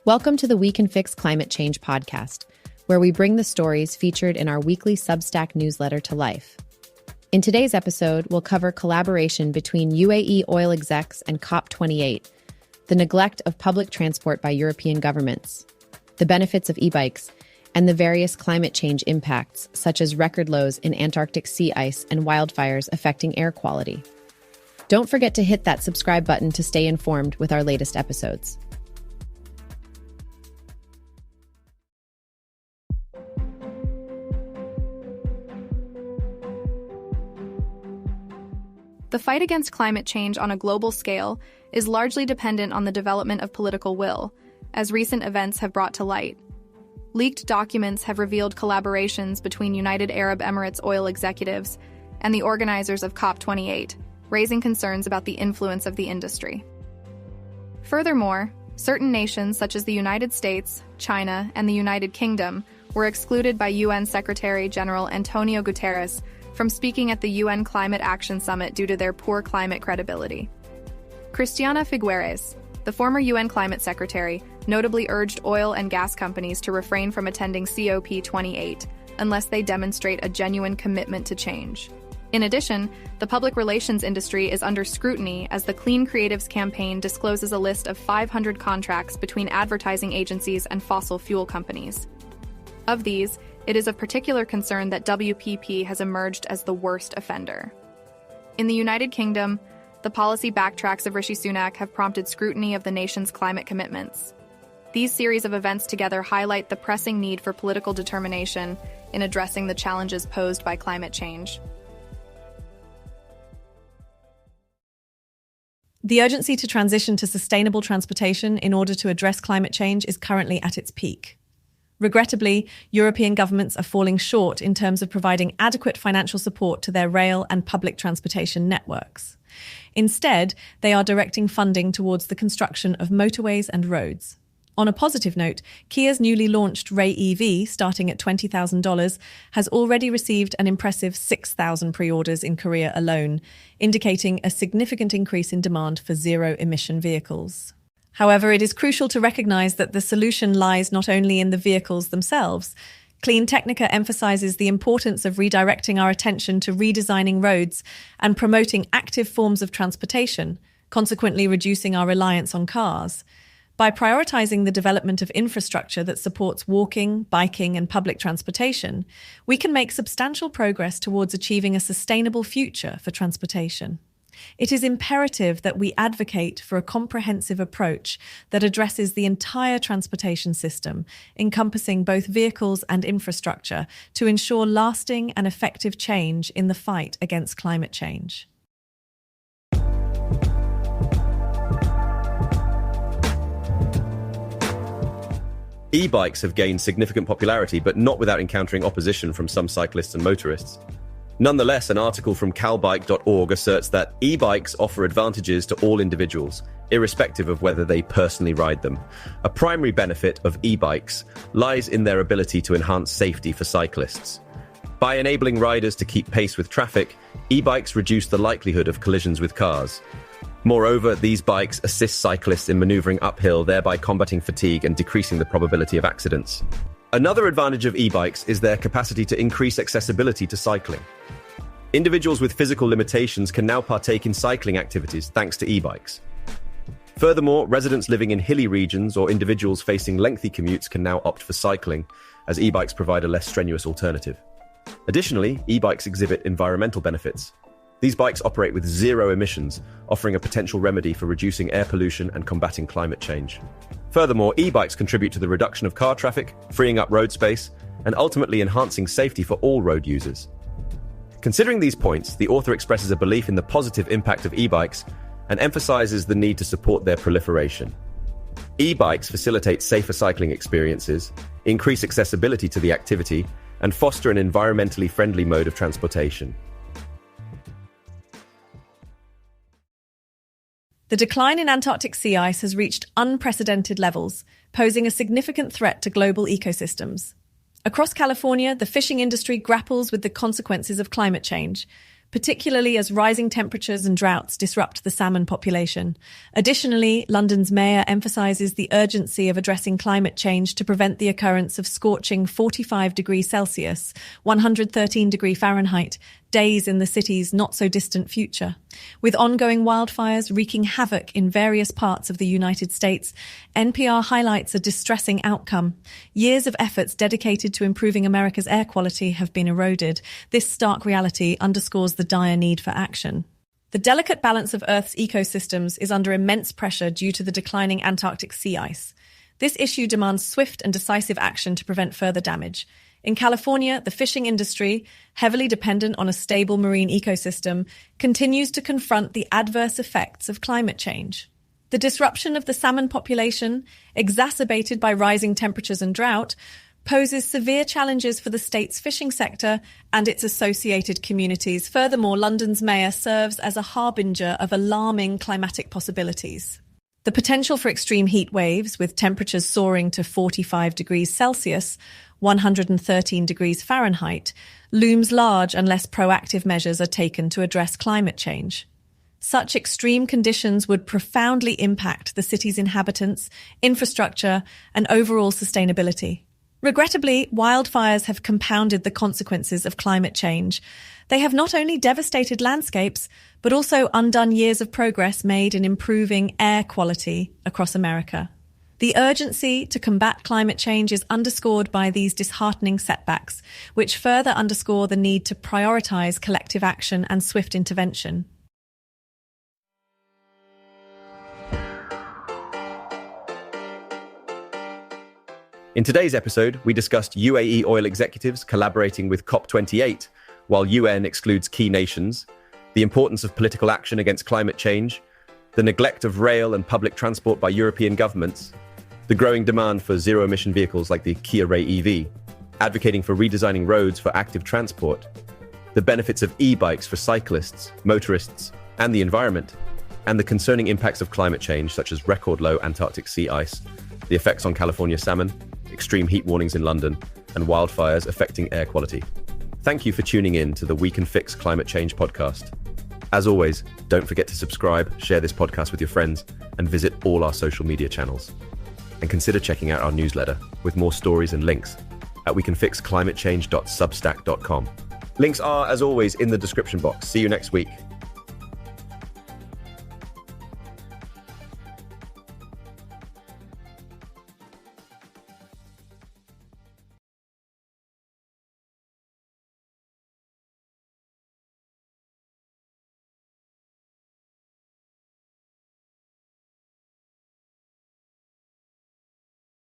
Welcome to the We Can Fix Climate Change podcast, where we bring the stories featured in our weekly Substack newsletter to life. In today's episode, we'll cover collaboration between UAE oil execs and COP28, the neglect of public transport by European governments, the benefits of e-bikes, and the various climate change impacts, such as record lows in Antarctic sea ice and wildfires affecting air quality. Don't forget to hit that subscribe button to stay informed with our latest episodes. The fight against climate change on a global scale is largely dependent on the development of political will, as recent events have brought to light. Leaked documents have revealed collaborations between United Arab Emirates oil executives and the organizers of COP28, raising concerns about the influence of the industry. Furthermore, certain nations such as the United States, China, and the United Kingdom were excluded by UN Secretary-General Antonio Guterres from speaking at the UN Climate Action Summit due to their poor climate credibility. Christiana Figueres, the former UN Climate Secretary, notably urged oil and gas companies to refrain from attending COP28 unless they demonstrate a genuine commitment to change. In addition, the public relations industry is under scrutiny as the Clean Creatives campaign discloses a list of 500 contracts between advertising agencies and fossil fuel companies. Of these, it is of particular concern that WPP has emerged as the worst offender. In the United Kingdom, the policy backtracks of Rishi Sunak have prompted scrutiny of the nation's climate commitments. These series of events together highlight the pressing need for political determination in addressing the challenges posed by climate change. The urgency to transition to sustainable transportation in order to address climate change is currently at its peak. Regrettably, European governments are falling short in terms of providing adequate financial support to their rail and public transportation networks. Instead, they are directing funding towards the construction of motorways and roads. On a positive note, Kia's newly launched Ray EV, starting at $20,000, has already received an impressive 6,000 pre-orders in Korea alone, indicating a significant increase in demand for zero-emission vehicles. However, it is crucial to recognize that the solution lies not only in the vehicles themselves. Clean Technica emphasizes the importance of redirecting our attention to redesigning roads and promoting active forms of transportation, consequently reducing our reliance on cars. By prioritizing the development of infrastructure that supports walking, biking, and public transportation, we can make substantial progress towards achieving a sustainable future for transportation. It is imperative that we advocate for a comprehensive approach that addresses the entire transportation system, encompassing both vehicles and infrastructure, to ensure lasting and effective change in the fight against climate change. E-bikes have gained significant popularity, but not without encountering opposition from some cyclists and motorists. Nonetheless, an article from calbike.org asserts that e-bikes offer advantages to all individuals, irrespective of whether they personally ride them. A primary benefit of e-bikes lies in their ability to enhance safety for cyclists. By enabling riders to keep pace with traffic, e-bikes reduce the likelihood of collisions with cars. Moreover, these bikes assist cyclists in maneuvering uphill, thereby combating fatigue and decreasing the probability of accidents. Another advantage of e-bikes is their capacity to increase accessibility to cycling. Individuals with physical limitations can now partake in cycling activities thanks to e-bikes. Furthermore, residents living in hilly regions or individuals facing lengthy commutes can now opt for cycling, as e-bikes provide a less strenuous alternative. Additionally, e-bikes exhibit environmental benefits. These bikes operate with zero emissions, offering a potential remedy for reducing air pollution and combating climate change. Furthermore, e-bikes contribute to the reduction of car traffic, freeing up road space, and ultimately enhancing safety for all road users. Considering these points, the author expresses a belief in the positive impact of e-bikes and emphasizes the need to support their proliferation. E-bikes facilitate safer cycling experiences, increase accessibility to the activity, and foster an environmentally friendly mode of transportation. The decline in Antarctic sea ice has reached unprecedented levels, posing a significant threat to global ecosystems. Across California, the fishing industry grapples with the consequences of climate change. particularly as rising temperatures and droughts disrupt the salmon population. Additionally, London's mayor emphasises the urgency of addressing climate change to prevent the occurrence of scorching 45 degrees Celsius, 113 degrees Fahrenheit, days in the city's not-so-distant future. With ongoing wildfires wreaking havoc in various parts of the United States, NPR highlights a distressing outcome. Years of efforts dedicated to improving America's air quality have been eroded. This stark reality underscores the dire need for action. The delicate balance of Earth's ecosystems is under immense pressure due to the declining Antarctic sea ice. This issue demands swift and decisive action to prevent further damage. In California, the fishing industry, heavily dependent on a stable marine ecosystem, continues to confront the adverse effects of climate change. The disruption of the salmon population, exacerbated by rising temperatures and drought, poses severe challenges for the state's fishing sector and its associated communities. Furthermore, London's mayor serves as a harbinger of alarming climatic possibilities. The potential for extreme heat waves, with temperatures soaring to 45 degrees Celsius, 113 degrees Fahrenheit, looms large unless proactive measures are taken to address climate change. Such extreme conditions would profoundly impact the city's inhabitants, infrastructure, and overall sustainability. Regrettably, wildfires have compounded the consequences of climate change. They have not only devastated landscapes, but also undone years of progress made in improving air quality across America. The urgency to combat climate change is underscored by these disheartening setbacks, which further underscore the need to prioritize collective action and swift intervention. In today's episode, we discussed UAE oil executives collaborating with COP28, while UN excludes key nations, the importance of political action against climate change, the neglect of rail and public transport by European governments, the growing demand for zero-emission vehicles like the Kia Ray EV, advocating for redesigning roads for active transport, the benefits of e-bikes for cyclists, motorists, and the environment, and the concerning impacts of climate change, such as record-low Antarctic sea ice, the effects on California salmon, extreme heat warnings in London, and wildfires affecting air quality. Thank you for tuning in to the We Can Fix Climate Change podcast. As always, don't forget to subscribe, share this podcast with your friends, and visit all our social media channels. And consider checking out our newsletter with more stories and links at wecanfixclimatechange.substack.com. Links are, as always, in the description box. See you next week.